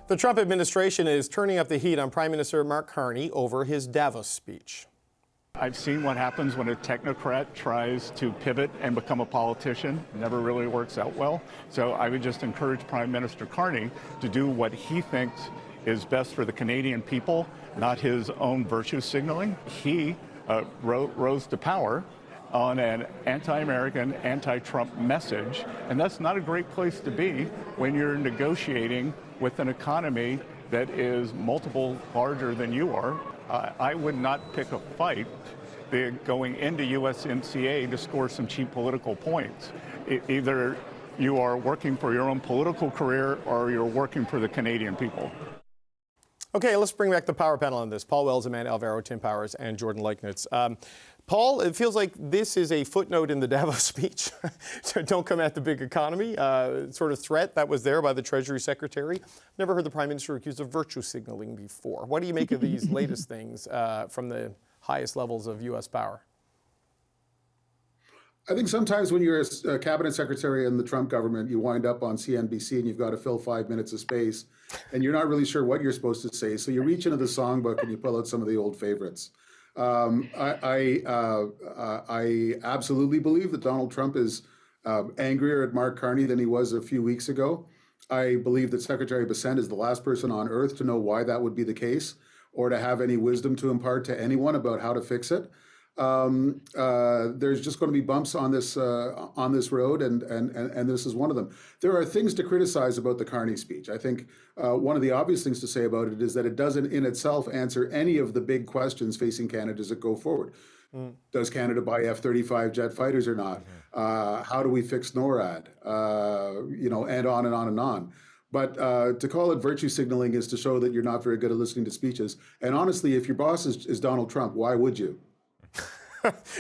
The Trump administration is turning up the heat on Prime Minister Mark Carney over his Davos speech. I've seen what happens when a technocrat tries to pivot and become a politician. It never really works out well. So I would just encourage Prime Minister Carney to do what he thinks is best for the Canadian people, not his own virtue signaling. He rose to power on an anti-American, anti-Trump message, and that's not a great place to be when you're negotiating with an economy that is multiple larger than you are. I would not pick a fight going into USMCA to score some cheap political points. Either you are working for your own political career or you're working for the Canadian people. Okay, let's bring back the power panel on this. Paul Wells, Amanda Alvaro, Tim Powers, and Jordan Leichnitz. Paul, it feels like this is a footnote in the Davos speech. So don't come at the big economy sort of threat that was there by the Treasury Secretary. Never heard the Prime Minister accused of virtue signaling before. What do you make of these latest things from the highest levels of U.S. power? I think sometimes when you're a cabinet secretary in the Trump government, you wind up on CNBC and you've got to fill 5 minutes of space and you're not really sure what you're supposed to say. So you reach into the songbook and you pull out some of the old favorites. I absolutely believe that Donald Trump is angrier at Mark Carney than he was a few weeks ago. I believe that Secretary Bessent is the last person on earth to know why that would be the case or to have any wisdom to impart to anyone about how to fix it. There's just going to be bumps on this road, and this is one of them. There are things to criticize about the Carney speech. I think one of the obvious things to say about it is that it doesn't in itself answer any of the big questions facing Canada as it go forward. Does Canada buy F-35 jet fighters or not? How do we fix NORAD? And on and on and on. But to call it virtue signaling is to show that you're not very good at listening to speeches. And honestly, if your boss is Donald Trump, why would you?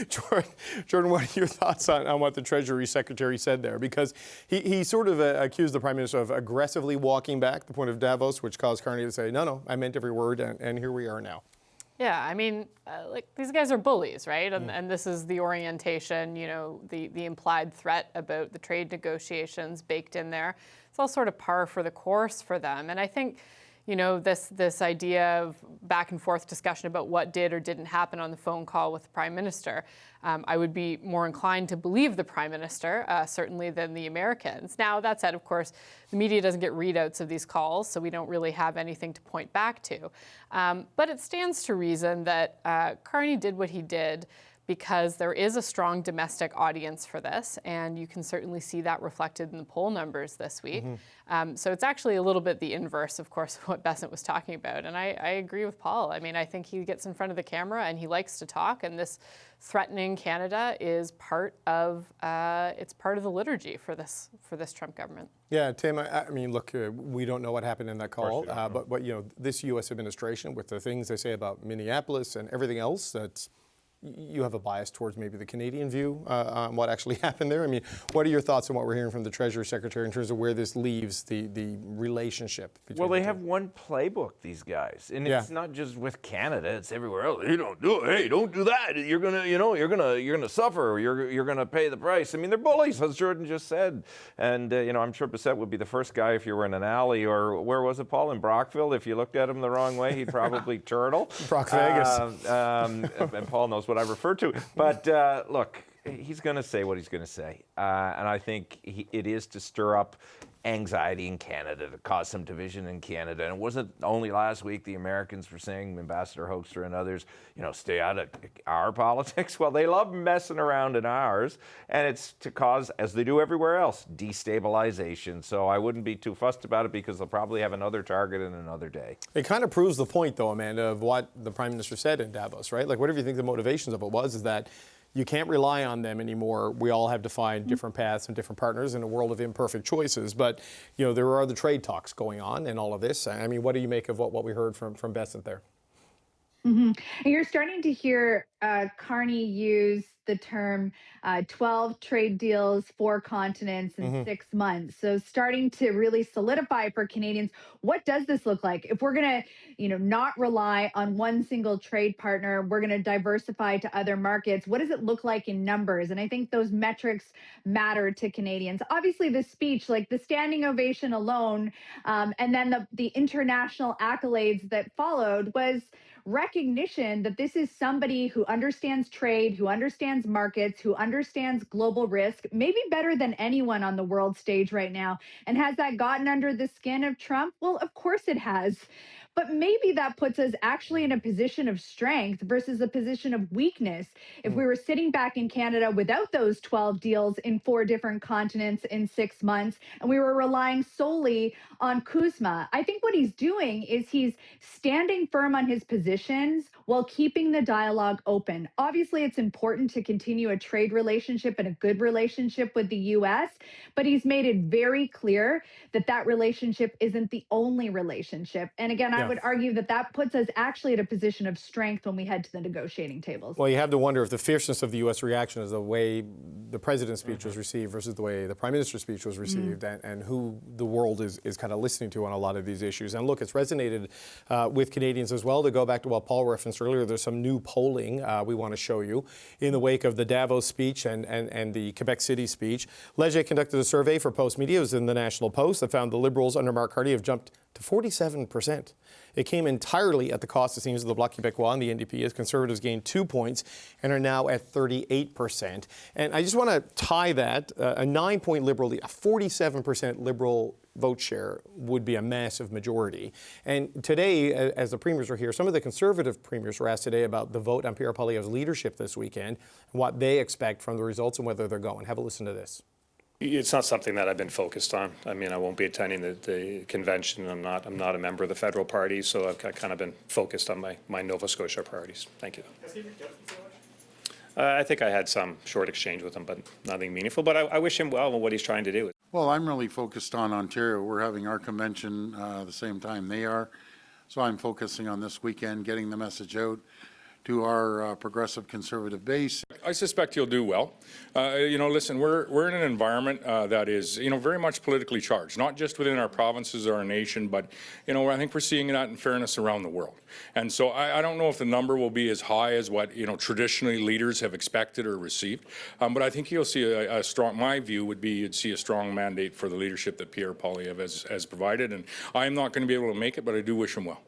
Jordan, what are your thoughts on what the Treasury Secretary said there? Because he sort of accused the Prime Minister of aggressively walking back the point of Davos, which caused Carney to say, no, I meant every word, and here we are now. Yeah, I mean, these guys are bullies, right? And this is the orientation, the implied threat about the trade negotiations baked in there. It's all sort of par for the course for them. And I think this idea of back and forth discussion about what did or didn't happen on the phone call with the Prime Minister, I would be more inclined to believe the Prime Minister, certainly, than the Americans. Now, that said, of course, the media doesn't get readouts of these calls, so we don't really have anything to point back to. But it stands to reason that Carney did what he did because there is a strong domestic audience for this, and you can certainly see that reflected in the poll numbers this week. So it's actually a little bit the inverse, of course, of what Bessent was talking about. And I agree with Paul. I mean, I think he gets in front of the camera and he likes to talk, and this threatening Canada is part of the liturgy for this Trump government. Yeah, Tim, I mean, look, we don't know what happened in that call, but this U.S. administration, with the things they say about Minneapolis and everything else, you have a bias towards maybe the Canadian view on what actually happened there. I mean, what are your thoughts on what we're hearing from the Treasury Secretary in terms of where this leaves the relationship between Well, they have one playbook, these guys, and it's not just with Canada; it's everywhere else. You don't do it. Hey, don't do that. You're gonna suffer. You're gonna pay the price. I mean, they're bullies, as Jordan just said. And I'm sure Bessent would be the first guy if you were in an alley or where was it, Paul, in Brockville? If you looked at him the wrong way, he'd probably turtle. Brock Vegas. And Paul knows what I refer to. But look, he's going to say what he's going to say. And I think it is to stir up anxiety in Canada, to cause some division in Canada. And it wasn't only last week the Americans were saying, Ambassador Hoekstra and others, stay out of our politics. Well, they love messing around in ours. And it's to cause, as they do everywhere else, destabilization. So I wouldn't be too fussed about it because they'll probably have another target in another day. It kind of proves the point, though, Amanda, of what the Prime Minister said in Davos, right? Like, whatever you think the motivations of it was, is that you can't rely on them anymore. We all have to find different paths and different partners in a world of imperfect choices. But, there are the trade talks going on in all of this. I mean, what do you make of what we heard from Bessent there? And you're starting to hear Carney use the term 12 trade deals, 4 continents in 6 months. So starting to really solidify for Canadians, what does this look like? If we're going to, not rely on one single trade partner, we're going to diversify to other markets. What does it look like in numbers? And I think those metrics matter to Canadians. Obviously, the speech, like the standing ovation alone, and then the international accolades that followed was recognition that this is somebody who understands trade, who understands markets, who understands global risk, maybe better than anyone on the world stage right now. And has that gotten under the skin of Trump? Well, of course it has. But maybe that puts us actually in a position of strength versus a position of weakness. If we were sitting back in Canada without those 12 deals in 4 different continents in 6 months, and we were relying solely on CUSMA, I think what he's doing is he's standing firm on his positions while keeping the dialogue open. Obviously, it's important to continue a trade relationship and a good relationship with the U.S., but he's made it very clear that that relationship isn't the only relationship. And again, I would argue that that puts us actually at a position of strength when we head to the negotiating tables. Well, you have to wonder if the fierceness of the U.S. reaction is the way the president's speech was received versus the way the prime minister's speech was received, and who the world is kind of listening to on a lot of these issues. And look, it's resonated with Canadians as well. To go back to what Paul referenced earlier, there's some new polling we want to show you in the wake of the Davos speech and the Quebec City speech. Leger conducted a survey for Post Media. It was in the National Post that found the Liberals under Mark Carney have jumped to 47%. It came entirely at the cost, it seems, of the Bloc Québécois and the NDP, as Conservatives gained 2 points and are now at 38%. And I just want to tie that, a 9-point Liberal, a 47% Liberal vote share would be a massive majority. And today, as the premiers were here, some of the Conservative premiers were asked today about the vote on Pierre Poilievre's leadership this weekend, and what they expect from the results and whether they're going. Have a listen to this. It's not something that I've been focused on. I mean, I won't be attending the convention. I'm not a member of the federal party, so I've kind of been focused on my Nova Scotia priorities. Thank you. Has he reached out to you? I think I had some short exchange with him, but nothing meaningful. But I wish him well in what he's trying to do. Well, I'm really focused on Ontario. We're having our convention the same time they are. So I'm focusing on this weekend, getting the message out to our progressive conservative base. I suspect he'll do well. Listen, we're in an environment that is, very much politically charged, not just within our provinces or our nation, but, I think we're seeing that in fairness around the world. And so I don't know if the number will be as high as what, traditionally leaders have expected or received. But I think you'll see a strong, my view would be you'd see a strong mandate for the leadership that Pierre Poilievre has provided. And I'm not going to be able to make it, but I do wish him well.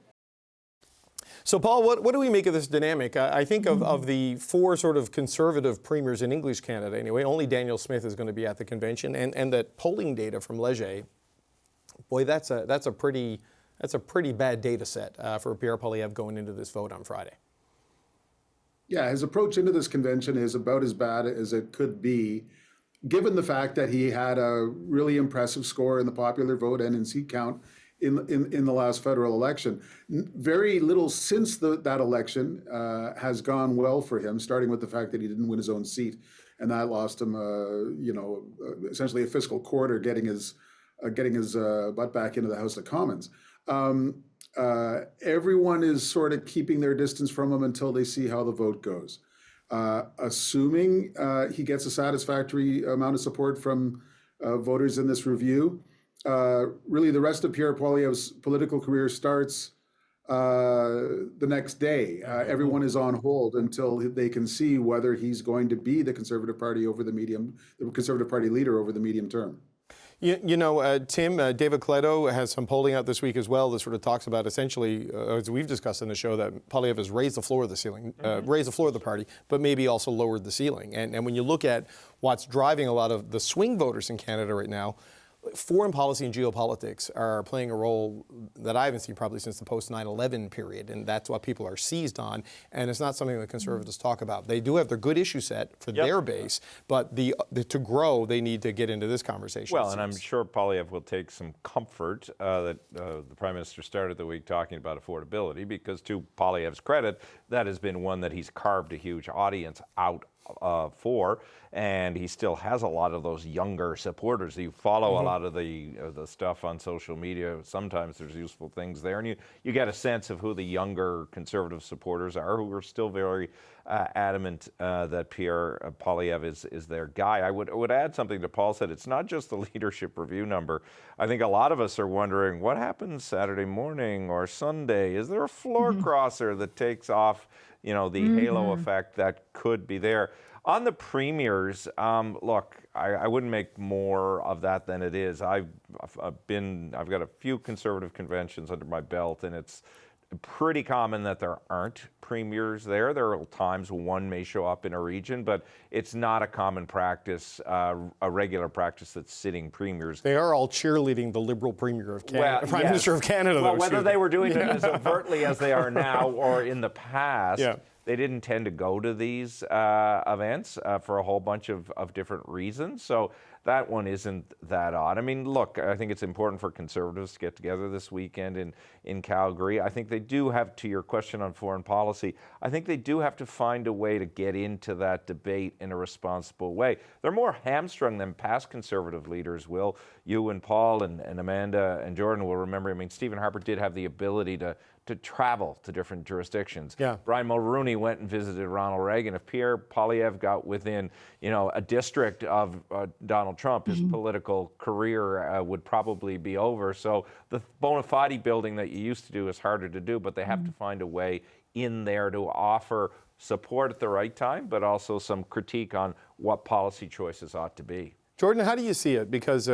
So, Paul, what do we make of this dynamic? I think of the 4 sort of conservative premiers in English Canada, anyway, only Daniel Smith is going to be at the convention, and that polling data from Leger, boy, that's a pretty bad data set for Pierre Poilievre going into this vote on Friday. Yeah, his approach into this convention is about as bad as it could be, given the fact that he had a really impressive score in the popular vote and in seat count in the last federal election. Very little since that election has gone well for him, starting with the fact that he didn't win his own seat, and that lost him, essentially a fiscal quarter, getting his butt back into the House of Commons. Everyone is sort of keeping their distance from him until they see how the vote goes. Assuming he gets a satisfactory amount of support from voters in this review, really the rest of Pierre Poilievre's political career starts the next day. Everyone is on hold until they can see whether he's going to be the Conservative Party leader over the medium term. Tim, David Coletto has some polling out this week as well that sort of talks about essentially, as we've discussed in the show, that Poilievre has raised the floor of the ceiling, raised the floor of the party, but maybe also lowered the ceiling. And when you look at what's driving a lot of the swing voters in Canada right now, foreign policy and geopolitics are playing a role that I haven't seen probably since the post-9/11 period, and that's what people are seized on, and it's not something that Conservatives talk about. They do have their good issue set for their base, but to grow, they need to get into this conversation. Well, and I'm sure Poilievre will take some comfort that the Prime Minister started the week talking about affordability, because to Poilievre's credit, that has been one that he's carved a huge audience out for, and he still has a lot of those younger supporters. You follow a lot of the stuff on social media. Sometimes there's useful things there, and you get a sense of who the younger Conservative supporters are, who are still very adamant that Pierre Poilievre is their guy. I would add something to Paul said. It's not just the leadership review number. I think a lot of us are wondering what happens Saturday morning or Sunday. Is there a floor crosser that takes off, the halo effect that could be there? On the premiers, look, I wouldn't make more of that than it is. I've got a few Conservative conventions under my belt, and it's pretty common that there aren't premiers there. There are times one may show up in a region, but it's not a common practice, a regular practice that's sitting premiers. They are all cheerleading the Liberal Premier of Canada, Prime Minister of Canada. Well, whether they were doing it as overtly as they are now or in the past, they didn't tend to go to these events for a whole bunch of different reasons. So that one isn't that odd. I mean, look, I think it's important for Conservatives to get together this weekend in Calgary. I think they do have, to your question on foreign policy, I think they do have to find a way to get into that debate in a responsible way. They're more hamstrung than past Conservative leaders will. You and Paul and Amanda and Jordan will remember, I mean, Stephen Harper did have the ability to travel to different jurisdictions. Brian Mulroney went and visited Ronald Reagan. If Pierre Poilievre got within, a district of Donald Trump, his political career would probably be over. So the bona fide building that you used to do is harder to do, but they have to find a way in there to offer support at the right time, but also some critique on what policy choices ought to be. Jordan, how do you see it? Because,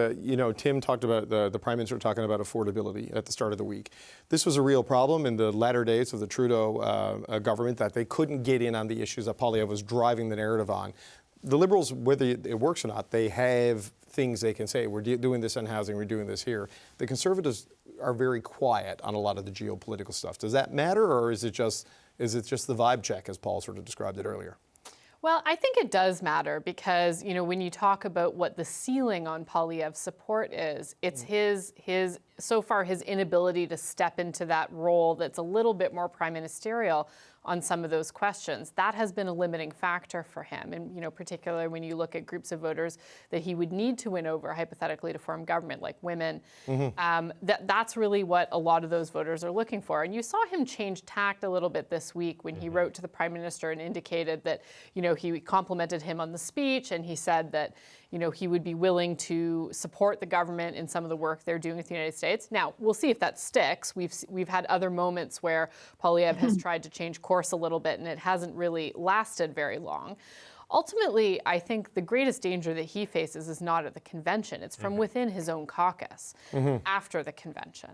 Tim talked about, the Prime Minister talking about affordability at the start of the week. This was a real problem in the latter days of the Trudeau government, that they couldn't get in on the issues that Poilievre was driving the narrative on. The Liberals, whether it works or not, they have things they can say. We're doing this on housing, we're doing this here. The Conservatives are very quiet on a lot of the geopolitical stuff. Does that matter, or is it just the vibe check, as Paul sort of described it earlier? Well, I think it does matter because, when you talk about what the ceiling on Poilievre's support is, it's his inability to step into that role that's a little bit more prime ministerial on some of those questions. That has been a limiting factor for him. And, particularly when you look at groups of voters that he would need to win over, hypothetically, to form government, like women, that's really what a lot of those voters are looking for. And you saw him change tact a little bit this week when he wrote to the Prime Minister and indicated that, he complimented him on the speech, and he said that, he would be willing to support the government in some of the work they're doing with the United States. Now, we'll see if that sticks. We've had other moments where Poilievre has tried to change course a little bit, and it hasn't really lasted very long. Ultimately, I think the greatest danger that he faces is not at the convention. It's from within his own caucus after the convention.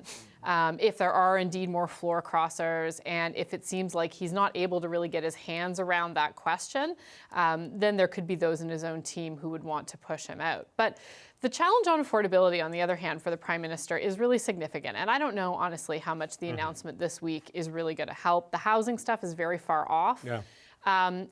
If there are indeed more floor crossers, and if it seems like he's not able to really get his hands around that question, then there could be those in his own team who would want to push him out. But the challenge on affordability, on the other hand, for the Prime Minister is really significant. And I don't know, honestly, how much the announcement this week is really going to help. The housing stuff is very far off.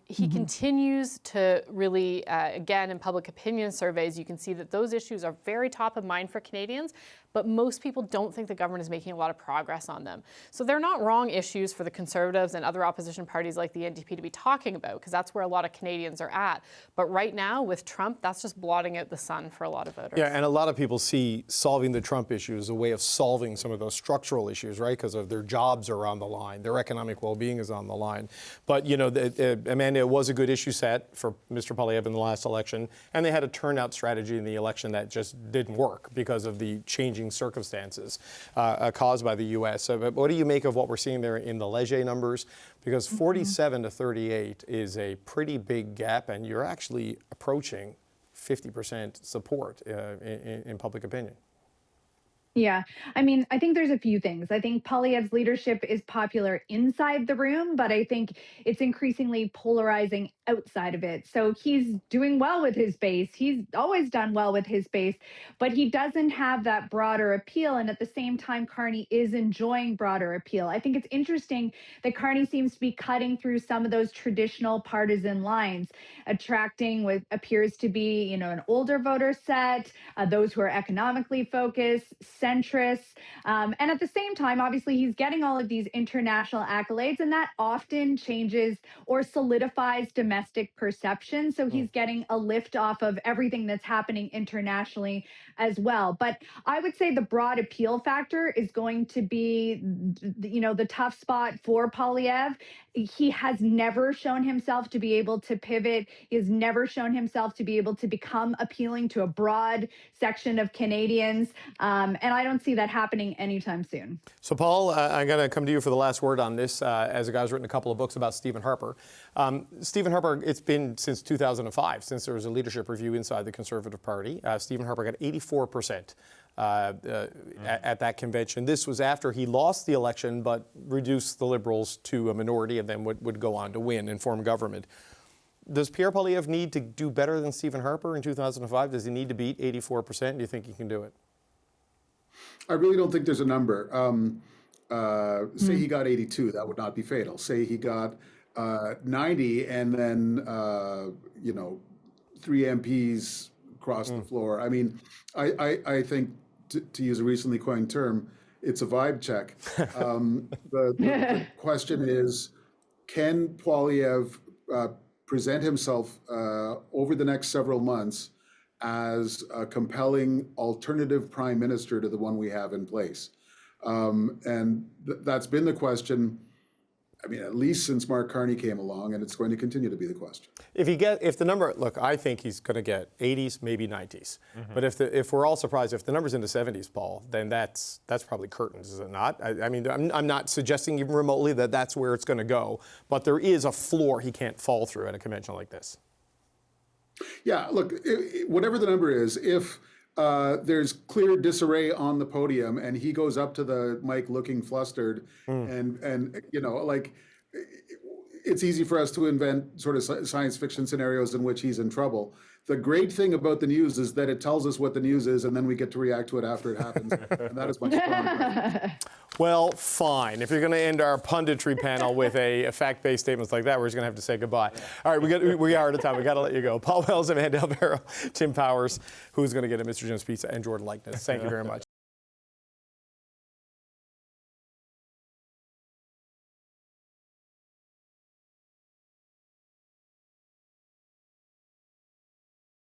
He continues to really, again, in public opinion surveys, you can see that those issues are very top of mind for Canadians, but most people don't think the government is making a lot of progress on them. So they're not wrong issues for the Conservatives and other opposition parties like the NDP to be talking about, because that's where a lot of Canadians are at. But right now, with Trump, that's just blotting out the sun for a lot of voters. Yeah, and a lot of people see solving the Trump issue as a way of solving some of those structural issues, right? Because of their jobs are on the line, their economic well-being is on the line. But, Amanda, it was a good issue set for Mr. Poilievre in the last election, and they had a turnout strategy in the election that just didn't work because of the changing circumstances caused by the U.S. So, what do you make of what we're seeing there in the Leger numbers? Because 47 to 38 is a pretty big gap, and you're actually approaching 50% support in public opinion. Yeah, I mean, I think there's a few things. I think Poilievre's leadership is popular inside the room, but I think it's increasingly polarizing outside of it. So he's doing well with his base. He's always done well with his base, but he doesn't have that broader appeal. And at the same time, Carney is enjoying broader appeal. I think it's interesting that Carney seems to be cutting through some of those traditional partisan lines, attracting what appears to be, an older voter set, those who are economically focused, centrist. And at the same time, obviously, he's getting all of these international accolades, and that often changes or solidifies domestic perception. So he's getting a lift off of everything that's happening internationally as well. But I would say the broad appeal factor is going to be, the tough spot for Poilievre. He has never shown himself to be able to pivot. He has never shown himself to be able to become appealing to a broad section of Canadians. And I don't see that happening anytime soon. So, Paul, I'm going to come to you for the last word on this. As a guy who's written a couple of books about Stephen Harper. Stephen Harper, it's been since 2005, since there was a leadership review inside the Conservative Party. Stephen Harper got 84% at that convention. This was after he lost the election, but reduced the Liberals to a minority and then would go on to win and form government. Does Pierre Poilievre need to do better than Stephen Harper in 2005? Does he need to beat 84%? Do you think he can do it? I really don't think there's a number. Say he got 82, that would not be fatal. Say he got 90 and then, 3 MPs crossed the floor. I mean, I think, to use a recently coined term, it's a vibe check. The question is, can Poilievre present himself over the next several months as a compelling alternative prime minister to the one we have in place? And that's been the question, I mean, at least since Mark Carney came along, and it's going to continue to be the question. If the number, look, I think he's going to get 80s, maybe 90s. But if we're all surprised, if the number's in the 70s, Paul, then that's probably curtains, is it not? I mean, I'm not suggesting even remotely that that's where it's going to go, but there is a floor he can't fall through at a convention like this. Yeah, look, whatever the number is, if there's clear disarray on the podium and he goes up to the mic looking flustered and it's easy for us to invent sort of science fiction scenarios in which he's in trouble. The great thing about the news is that it tells us what the news is and then we get to react to it after it happens. And that is much stronger. Well, fine. If you're going to end our punditry panel with a fact-based statements like that, we're just going to have to say goodbye. All right, we are out of time. We got to let you go. Paul Wells, Amanda Alvaro, Tim Powers, who's going to get a Mr. Jones Pizza, and Jordan Likeness. Thank you very much.